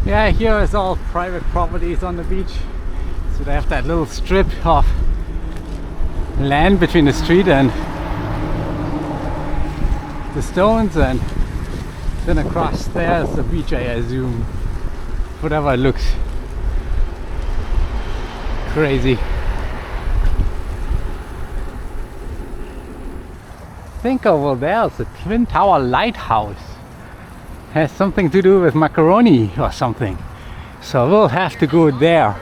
Yeah, here is all private properties on the beach. So they have that little strip of land between the street and the stones, and then across there is the beach, I assume. Whatever, it looks crazy. I think over there is the Twin Tower Lighthouse. Has something to do with macaroni or something. So we'll have to go there.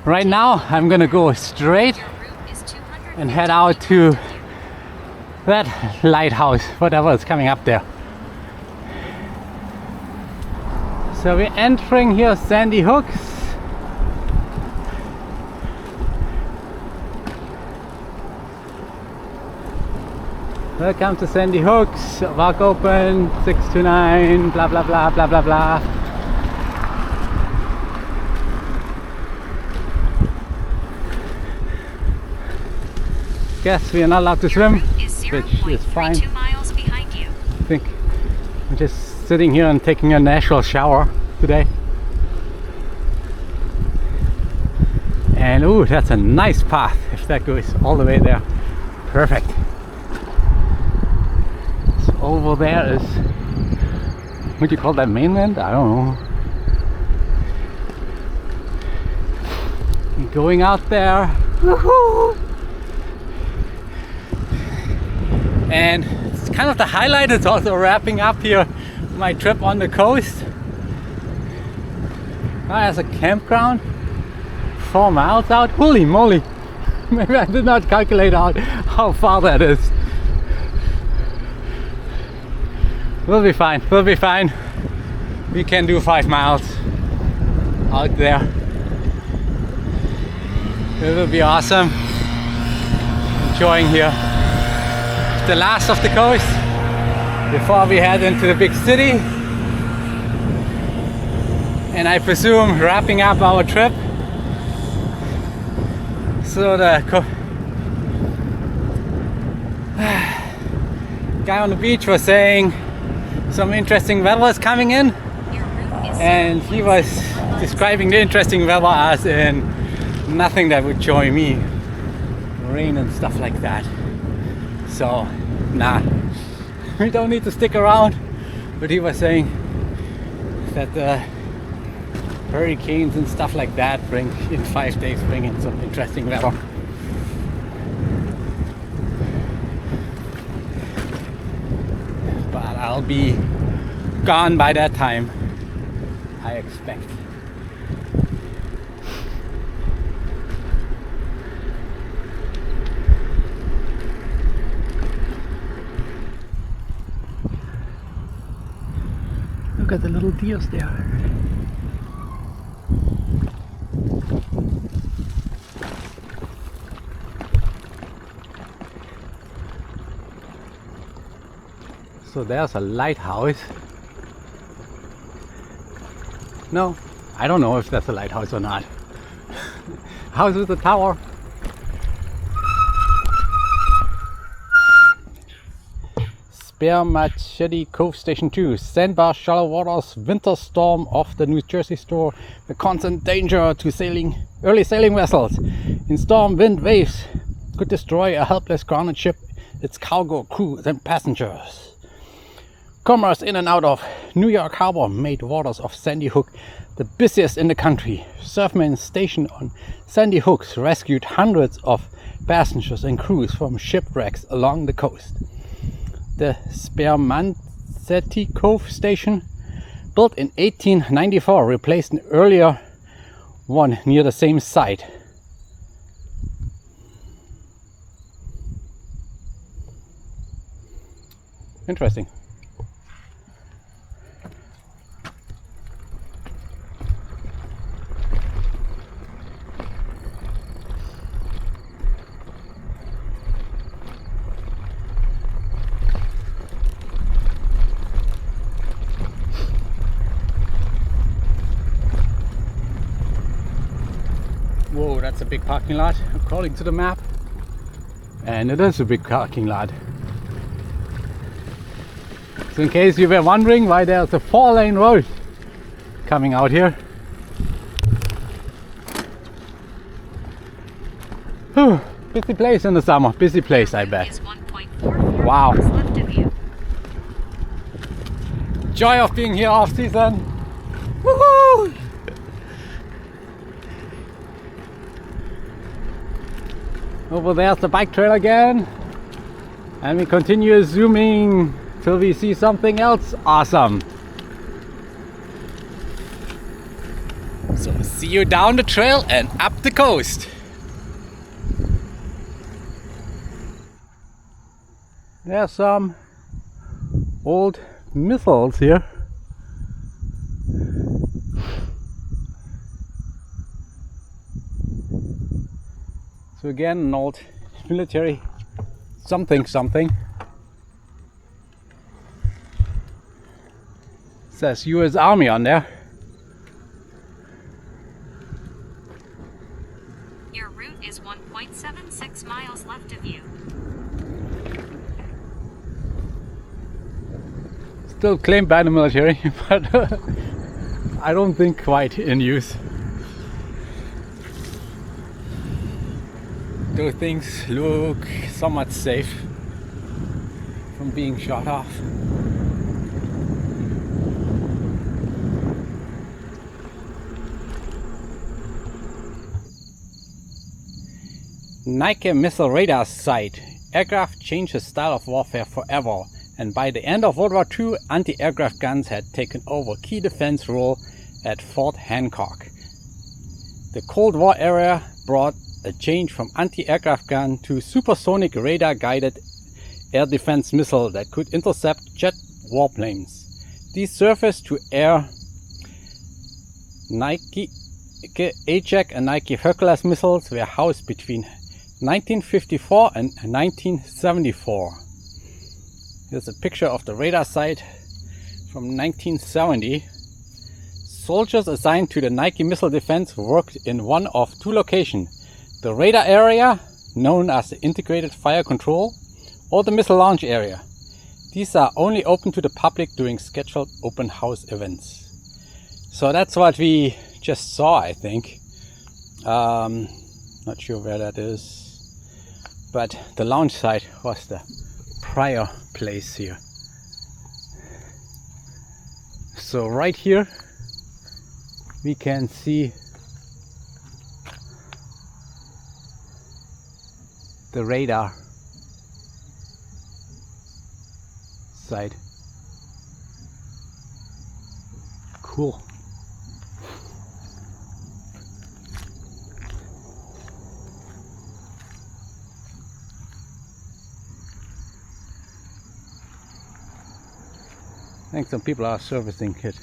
Right now I'm gonna go straight and head out to that lighthouse, whatever is coming up there. So we're entering here Sandy Hooks. Welcome to Sandy Hooks. Walk open 6 to 9, blah blah blah blah blah blah. Guess we are not allowed to swim, which is fine. 2 miles behind you. I think I'm just sitting here and taking a natural shower today. And ooh, that's a nice path if that goes all the way there. Perfect. So over there is, what do you call that, mainland? I don't know. And going out there. Woohoo! And it's kind of the highlight. It's also wrapping up here my trip on the coast. There's a campground 4 miles out. Holy moly! Maybe I did not calculate out how far that is. We'll be fine. We'll be fine. We can do 5 miles out there. It will be awesome. Enjoying here. The last of the coast before we head into the big city, and I presume wrapping up our trip. So the guy on the beach was saying some interesting weather is coming in, and he was describing the interesting weather as in nothing that would join me, rain and stuff like that. So, nah, we don't need to stick around. But he was saying that the hurricanes and stuff like that bring in 5 days, bring in some interesting weather. But I'll be gone by that time, I expect. Look at the little deers there. So there's a lighthouse. No, I don't know if that's a lighthouse or not. House with a tower. Spare Machete Cove Station 2, Sandbar Shallow Waters, winter storm off the New Jersey shore, a constant danger to early sailing vessels. In storm, wind, waves could destroy a helpless grounded ship, its cargo, crew and passengers. Commerce in and out of New York Harbor made waters of Sandy Hook the busiest in the country. Surfmen stationed on Sandy Hooks rescued hundreds of passengers and crews from shipwrecks along the coast. The Spare Machete Cove Station, built in 1894, replaced an earlier one near the same site. Interesting. Whoa, that's a big parking lot according to the map. And it is a big parking lot. So in case you were wondering why there's a 4-lane road coming out here. Whew, busy place in the summer, busy place I bet. Wow. Joy of being here off season. Woohoo! Over there's the bike trail again, and we continue zooming till we see something else awesome. So see you down the trail and up the coast. There's some old missiles here. So again, an old military something. Says US Army on there. Your route is 1.76 miles left of you. Still claimed by the military, but I don't think quite in use. Those things look somewhat safe from being shot off. Nike missile radar site. Aircraft changed the style of warfare forever, and by the end of World War II, anti-aircraft guns had taken over key defense role at Fort Hancock. The Cold War era brought a change from anti-aircraft gun to supersonic radar-guided air defense missile that could intercept jet warplanes. These surface-to-air Nike HAC and Nike Hercules missiles were housed between 1954 and 1974. Here's a picture of the radar site from 1970. Soldiers assigned to the Nike missile defense worked in one of two locations: the radar area, known as the Integrated Fire Control, or the missile launch area. These are only open to the public during scheduled open house events. So that's what we just saw, I think. Not sure where that is, but the launch site was the prior place here. So right here we can see the radar site. Cool. I think some people are servicing it.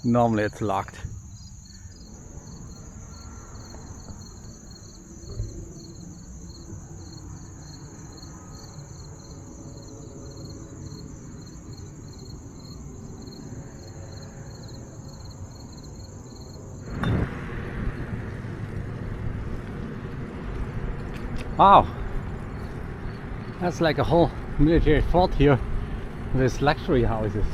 Normally it's locked. Wow, that's like a whole military fort here with luxury houses.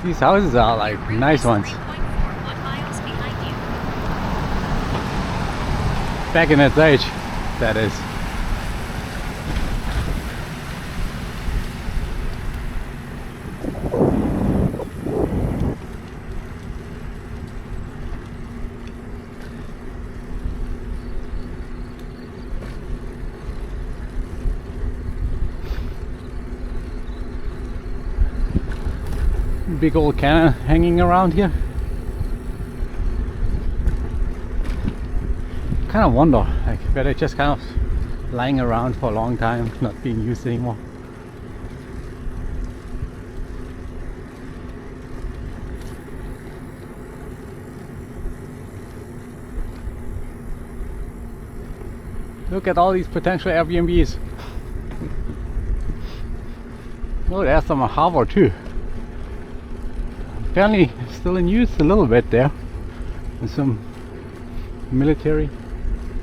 These houses are like nice ones. Back in its age, that is. Big old cannon hanging around here. Kind of wonder, like, were they just kind of lying around for a long time, not being used anymore. Look at all these potential Airbnbs. Oh, there's some harbor too. Apparently still in use a little bit there. With some military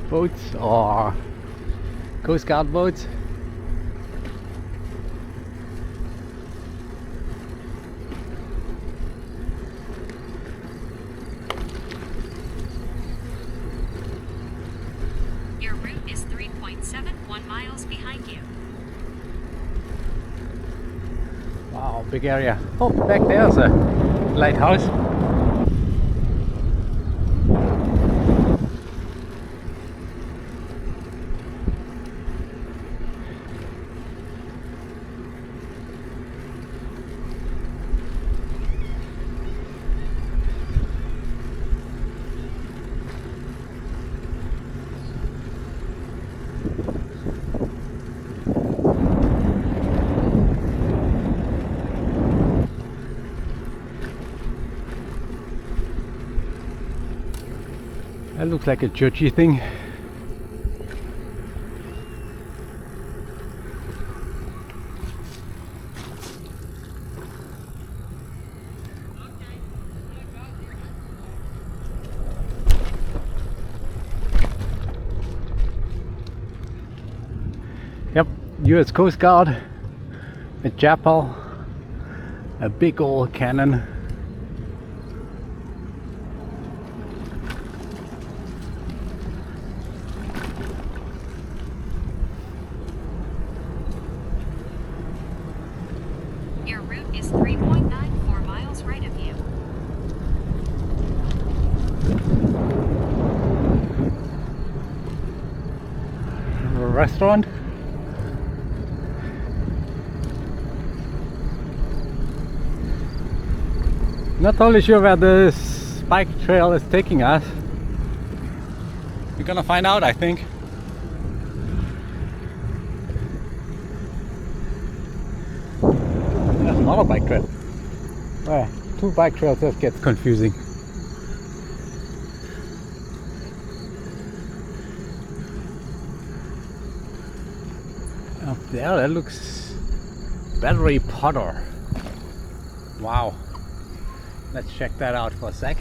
boats or Coast Guard boats. 1 miles behind you. Wow, big area. Oh, back there's a lighthouse. That looks like a churchy thing. Yep, US Coast Guard, a chapel, a big old cannon. Your route is 3.94 miles right of you. A restaurant. Not totally sure where this bike trail is taking us. We're gonna find out, I think. There's another bike trail. Where two bike trails just gets confusing. Up there, that looks Battery Potter. Wow. Let's check that out for a sec.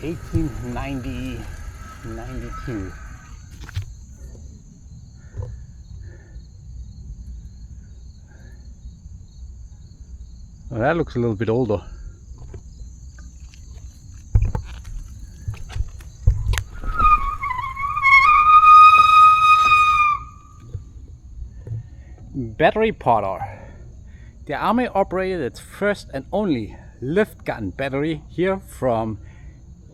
(1890-92). Well, that looks a little bit older. Battery Potter. The Army operated its first and only lift gun battery here from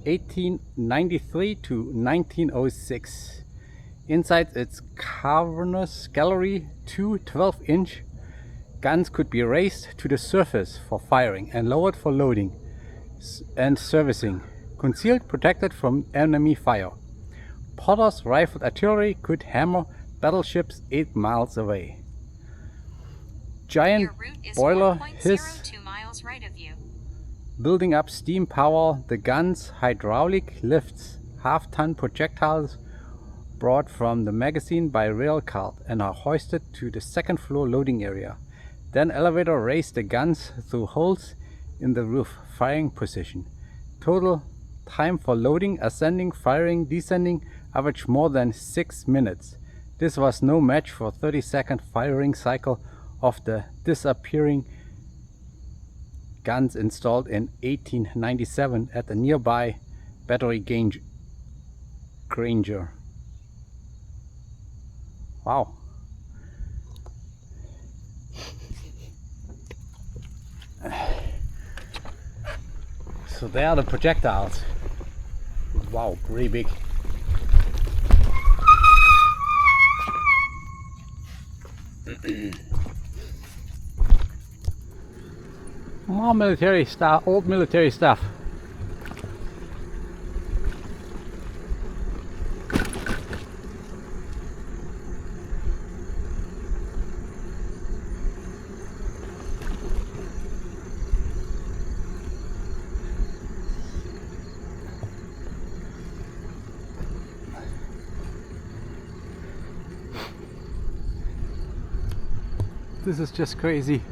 1893 to 1906. Inside its cavernous gallery, two 12-inch guns could be raised to the surface for firing and lowered for loading and servicing, concealed, protected from enemy fire. Potter's rifled artillery could hammer battleships 8 miles away. Giant Your route is boiler 1.02 hiss miles right of you. building up steam power. The gun's hydraulic lifts half-ton projectiles brought from the magazine by rail cart and are hoisted to the second floor loading area. Then elevator raised the guns through holes in the roof, firing position. Total time for loading, ascending, firing, descending averaged more than 6 minutes. This was no match for 30-second firing cycle of the disappearing guns installed in 1897 at the nearby Battery Granger. Wow. So there are the projectiles. Wow, pretty big. More military stuff, old military stuff. This is just crazy.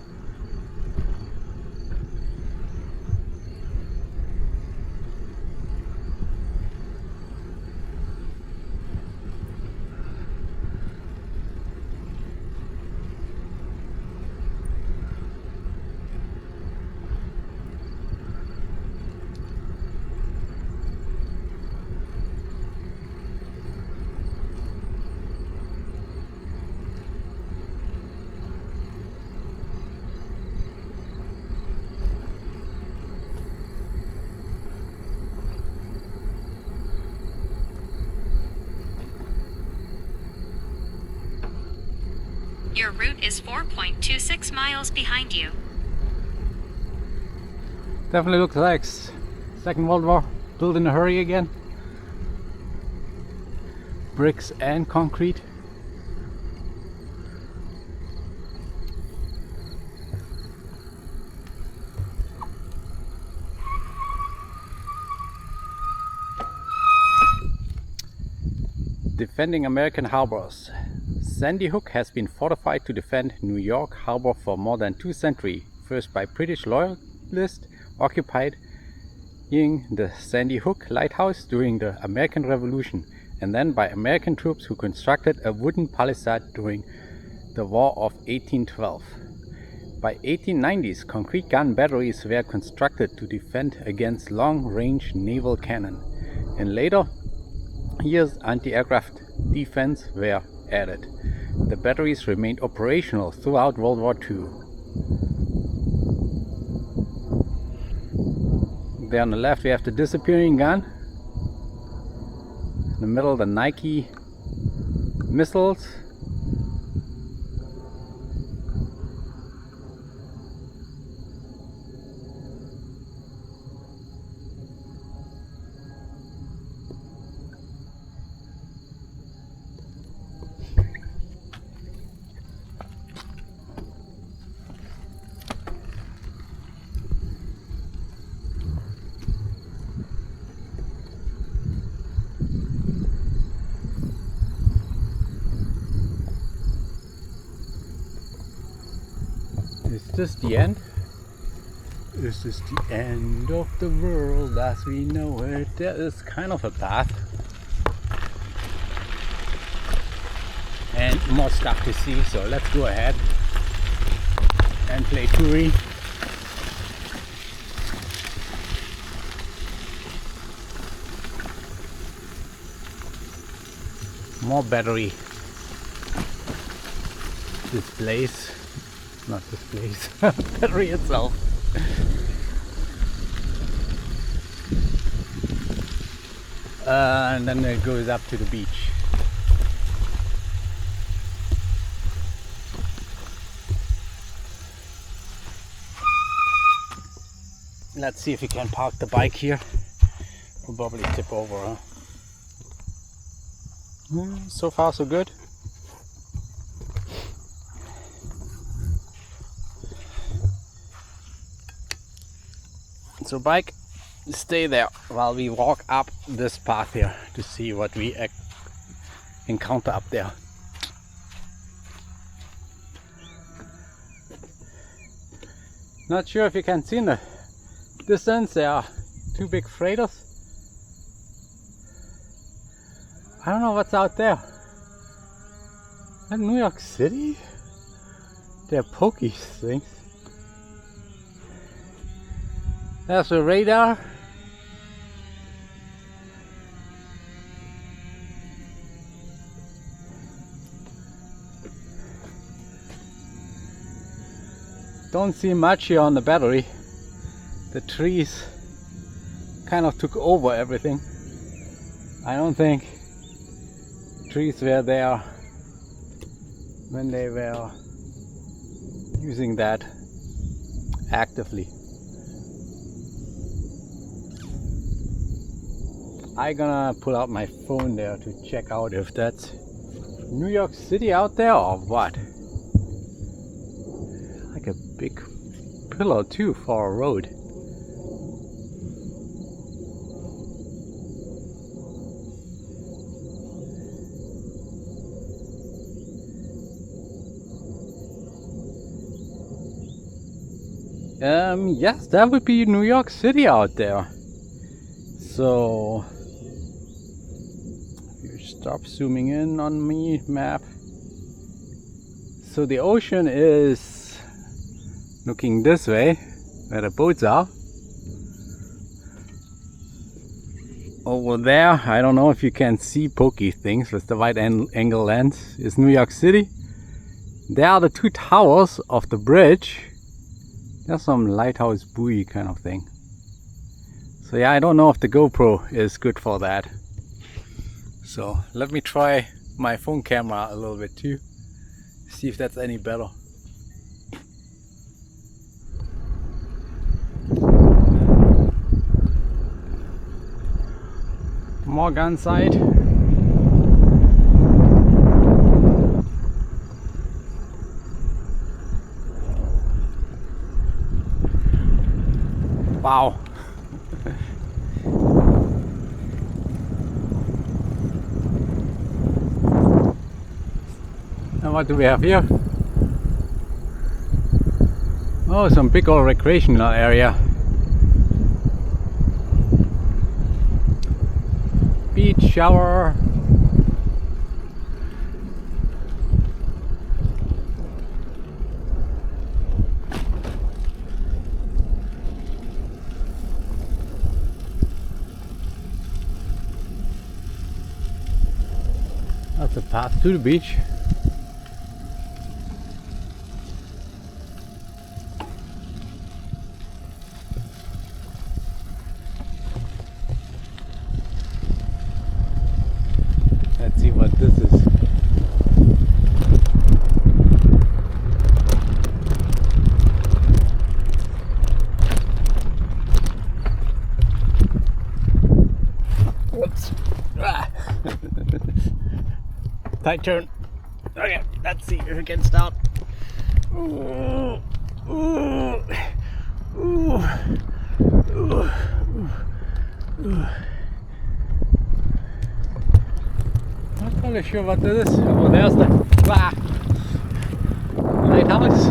Your route is 4.26 miles behind you. Definitely looks like Second World War, built in a hurry again. Bricks and concrete. Defending American harbors. Sandy Hook has been fortified to defend New York Harbor for more than 2 centuries, first by British loyalists occupying the Sandy Hook lighthouse during the American Revolution, and then by American troops who constructed a wooden palisade during the War of 1812. By 1890s, concrete gun batteries were constructed to defend against long-range naval cannon, and later years anti-aircraft defense were added. The batteries remained operational throughout World War II. There on the left we have the disappearing gun. In the middle the Nike missiles. Is this the end? Is this the end of the world as we know it? There is kind of a path and more stuff to see, so let's go ahead and play Turi. More battery displays. Not displays, battery itself. And then it goes up to the beach. Let's see if we can park the bike here. We'll probably tip over, huh? So far so good. So bike, stay there while we walk up this path here to see what we encounter up there. Not sure if you can see in the distance, there are 2 big freighters. I don't know what's out there. Is that New York City? They're pokey things. There's a radar. Don't see much here on the battery. The trees kind of took over everything. I don't think trees were there when they were using that actively. I'm gonna pull out my phone there to check out if that's New York City out there or what. Like a big pillar too for a road. Yes, that would be New York City out there. So stop zooming in on me map. So the ocean is looking this way where the boats are. Over there, I don't know if you can see pokey things with the wide angle lens, is New York City. There are the 2 towers of the bridge. There's some lighthouse buoy kind of thing. So yeah, I don't know if the GoPro is good for that. So let me try my phone camera a little bit too. See if that's any better. More gun sight. Wow. And what do we have here? Oh, some big old recreational area. Beach shower. That's a path to the beach. Let's see what this is. Whoops. Ah. Tight turn. Okay, let's see if we can start. Ooh. Ooh. Ooh. Ooh. Ooh. Not really sure what this is. Oh, there's the lighthouse.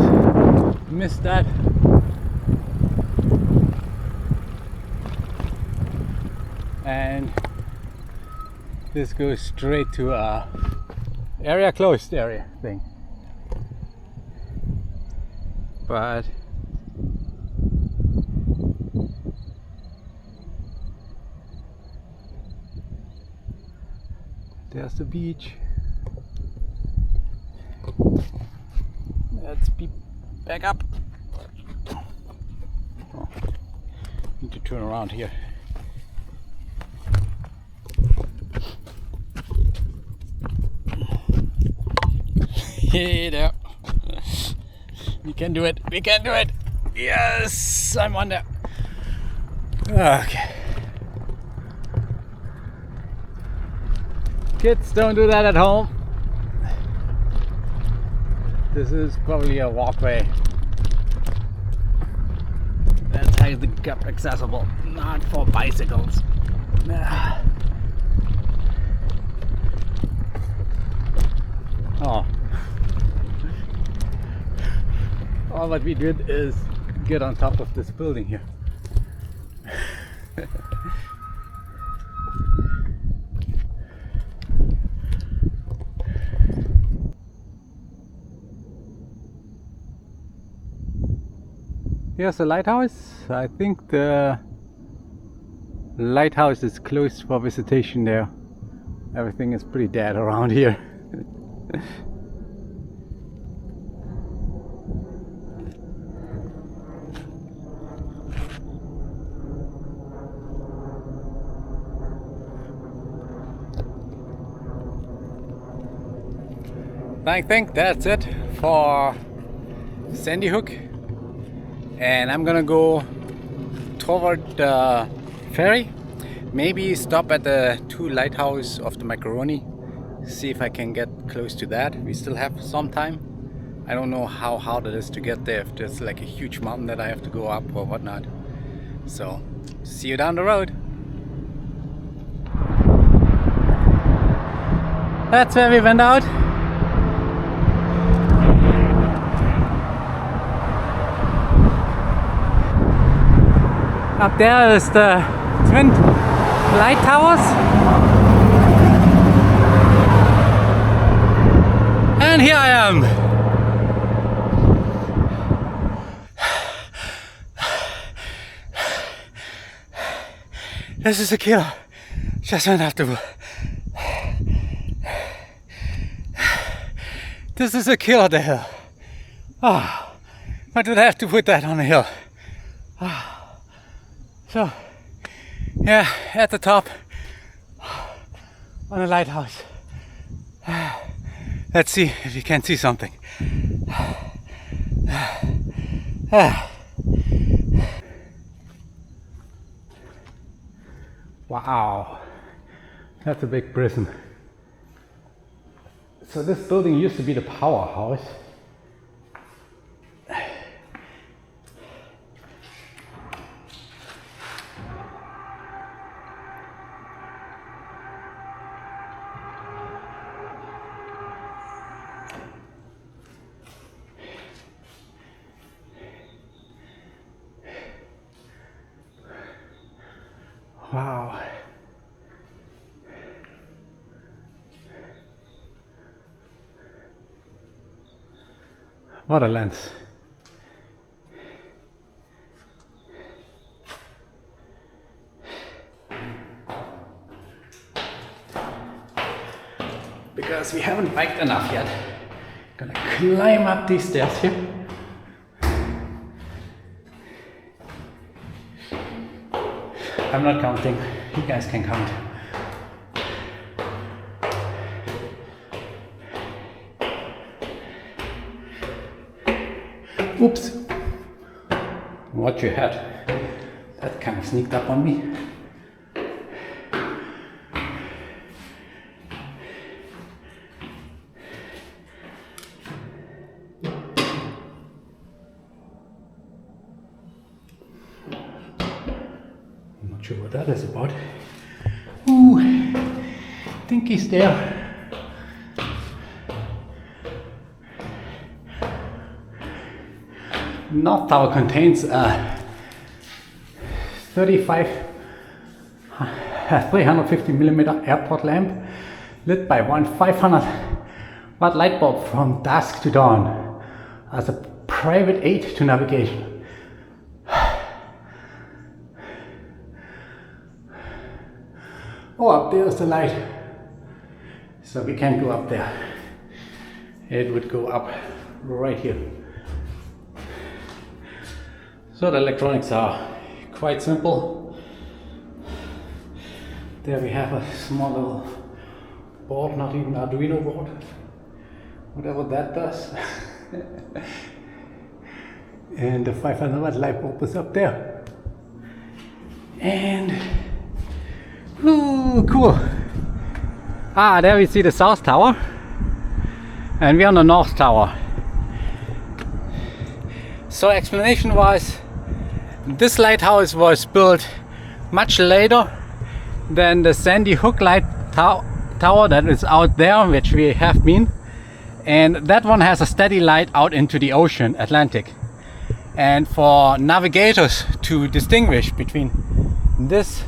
Missed that. And this goes straight to a area closed area thing. But there's the beach. Let's be back up. Oh, need to turn around here. Hey there. We can do it. We can do it. Yes, I'm on there. Okay. Kids, don't do that at home. This is probably a walkway that's handicap accessible, not for bicycles. Oh. All what we did is get on top of this building here. Here's the lighthouse. I think the lighthouse is closed for visitation there. Everything is pretty dead around here. I think that's it for Sandy Hook, and I'm gonna go toward the ferry, maybe stop at the 2 lighthouse of the Macaroni, see if I can get close to that. We still have some time. I don't know how hard it is to get there, if there's like a huge mountain that I have to go up or whatnot. So see you down the road. That's where we went out. Up there is the twin light towers, and here I am. This is a killer. Just went after. This is a killer, the hill. Oh, why did I have to put that on a hill? Oh. So, yeah, at the top on a lighthouse. Let's see if you can see something. Wow, that's a big prism. So this building used to be the powerhouse. Wow. What a lens. Because we haven't biked enough yet. Gonna climb up these stairs here. I'm not counting, you guys can count. Oops! Watch your head. That kind of sneaked up on me. Not sure what that is about. Ooh, dinky stair. North Tower contains a 350mm airport lamp lit by one 500-watt light bulb from dusk to dawn as a private aid to navigation. Oh, up there is the light. So we can't go up there. It would go up right here. So the electronics are quite simple. There we have a small little board, not even Arduino board, whatever that does. And the 500-watt light bulb is up there. And ooh, cool. Ah, there we see the South Tower, and we're on the North Tower. So explanation wise, this lighthouse was built much later than the Sandy Hook light tower that is out there, which we have been, and that one has a steady light out into the ocean, Atlantic. And for navigators to distinguish between this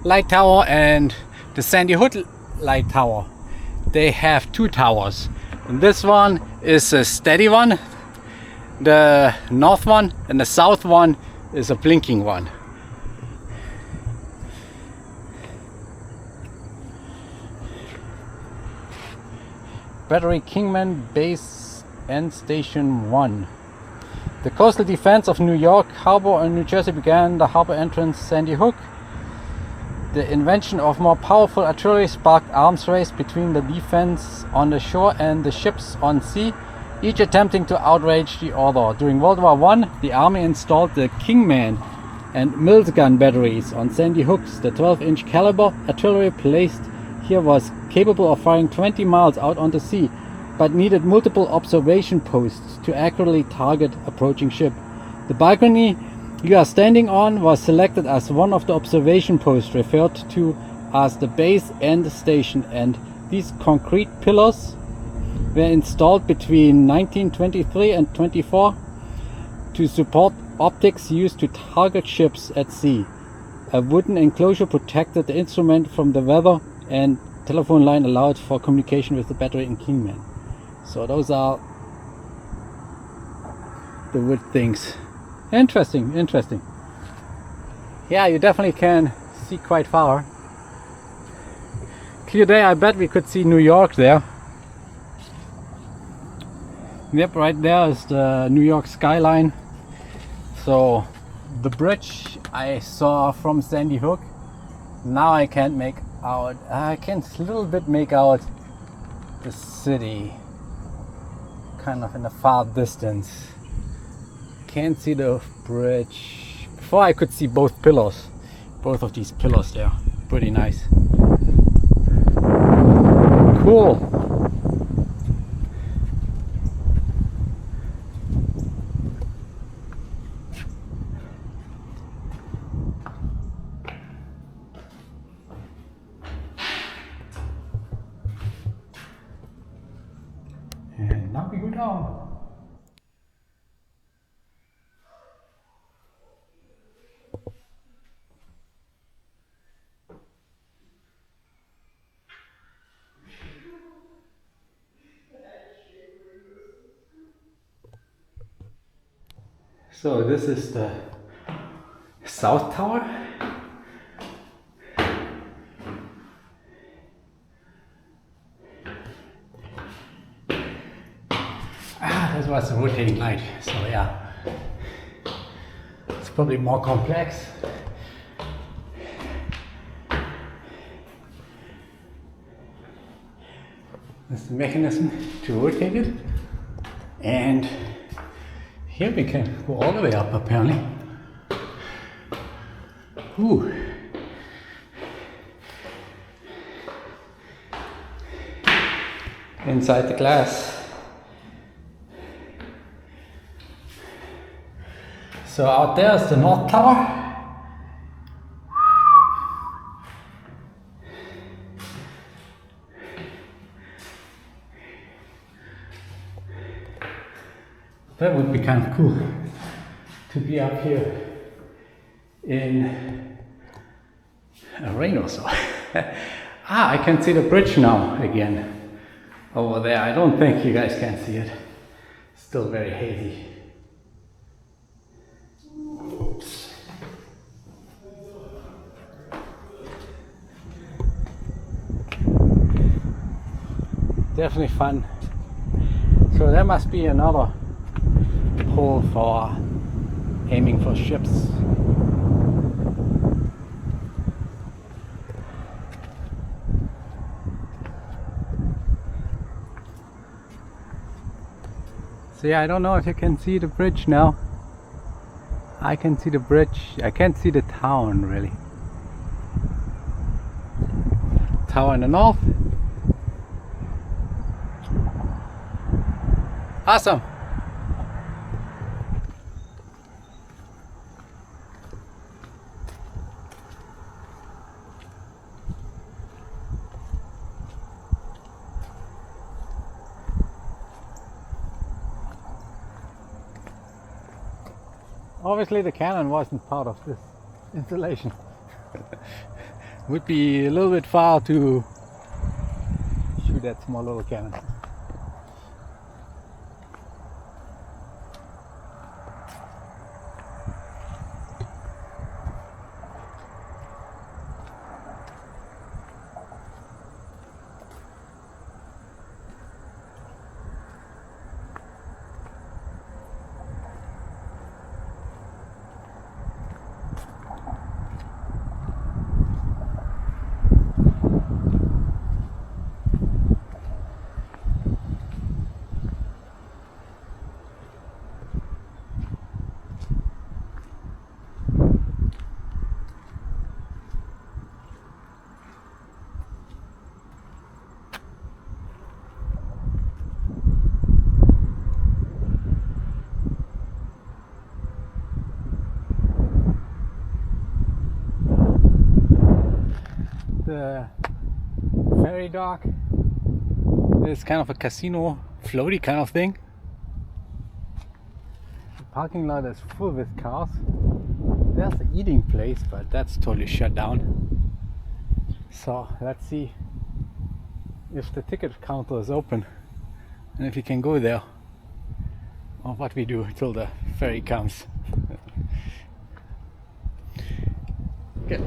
light tower and the Sandy Hook light tower, they have two towers. And this one is a steady one, the north one, and the south one is a blinking one. Battery Kingman Base and Station 1. The coastal defense of New York Harbor and New Jersey began the harbor entrance Sandy Hook. The invention of more powerful artillery sparked arms race between the defense on the shore and the ships on sea, each attempting to outrage the other. During World War I, the Army installed the Kingman and Mills gun batteries on Sandy Hooks. The 12-inch caliber artillery placed here was capable of firing 20 miles out on the sea, but needed multiple observation posts to accurately target approaching ship. The balcony you are standing on was selected as one of the observation posts, referred to as the base and station, and these concrete pillars were installed between 1923 and 24 to support optics used to target ships at sea. A wooden enclosure protected the instrument from the weather, and telephone line allowed for communication with the battery in Kingman. So those are the wood things. Interesting, interesting. Yeah, you definitely can see quite far. Clear day, I bet we could see New York there. Yep, right there is the New York skyline. So the bridge I saw from Sandy Hook, now I can't make out, I can a little bit make out the city. kind of in the far distance. Can't see the bridge. Before I could see both pillars. Both of these pillars there. Pretty nice. Cool. And now we go down. So this is the South Tower. This was a rotating light, so yeah, it's probably more complex. This is the mechanism to rotate it, and here we can go all the way up apparently. Ooh. Inside the glass. So out there is the North Tower. That would be kind of cool to be up here in a rain or so. I can see the bridge now again over there. I don't think you guys can see it. Still very hazy. Oops. Definitely fun. So there must be another hole for aiming for ships. So yeah, I don't know if you can see the bridge now. I can see the bridge. I can't see the town really. Tower in the north. Awesome. Obviously the cannon wasn't part of this installation. Would be a little bit far to shoot that small little cannon. The ferry dock is kind of a casino floaty kind of thing. The parking lot is full with cars. There's the eating place, but that's totally shut down. So let's see if the ticket counter is open and if you can go there, or what we do till the ferry comes. Okay.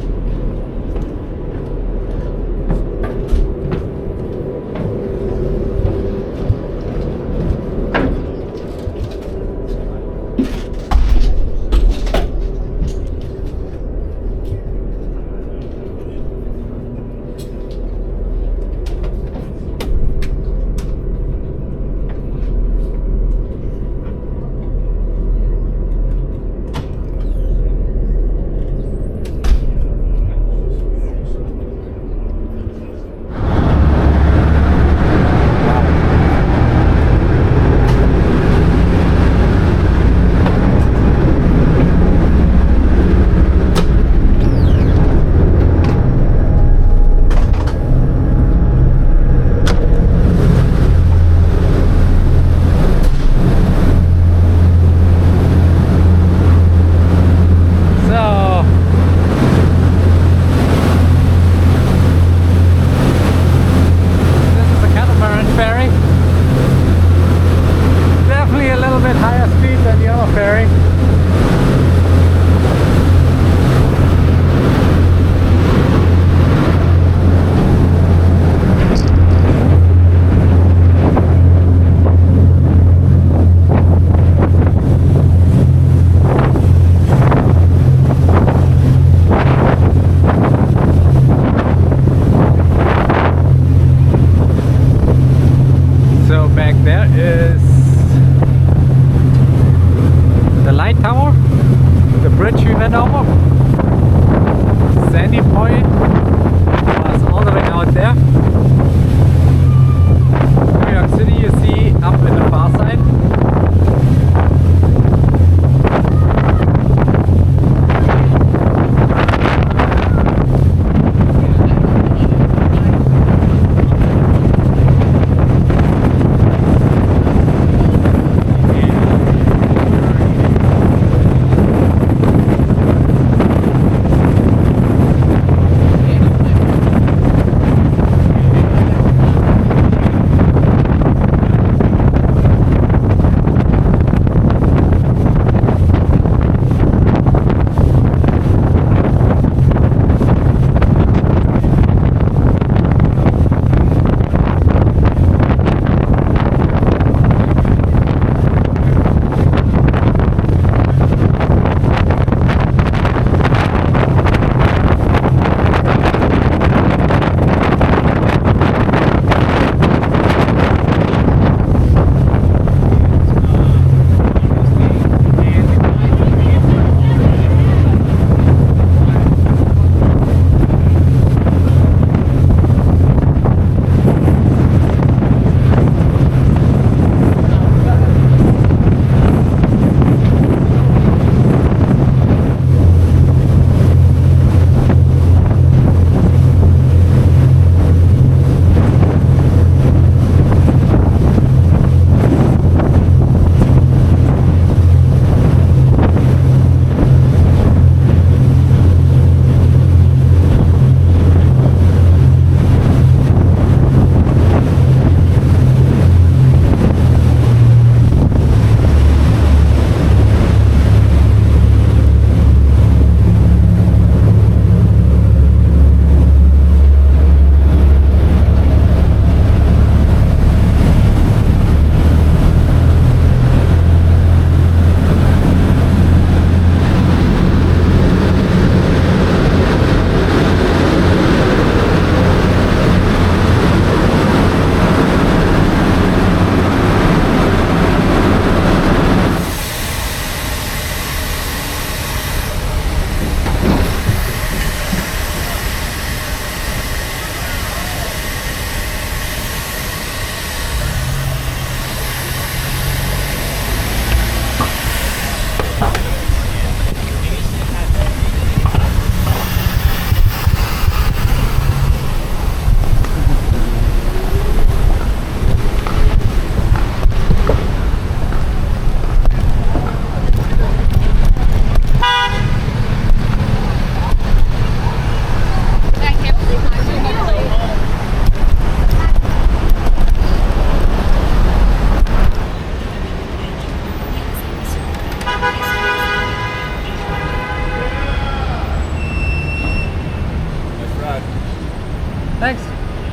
right. Thanks.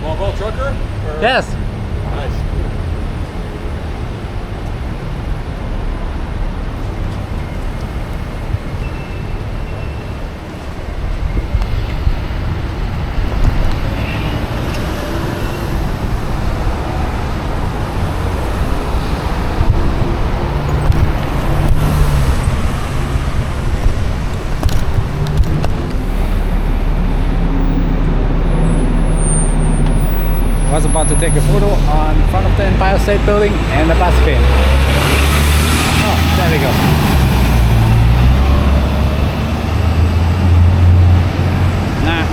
Want to go trucker? Or- Yes. Nice. I was about to take a photo on front of the Empire State Building and the bus bin. Oh, there we go. Nah.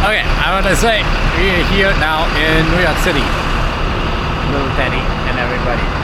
Okay, I want to say we're here now in New York City. Little Teddy and everybody.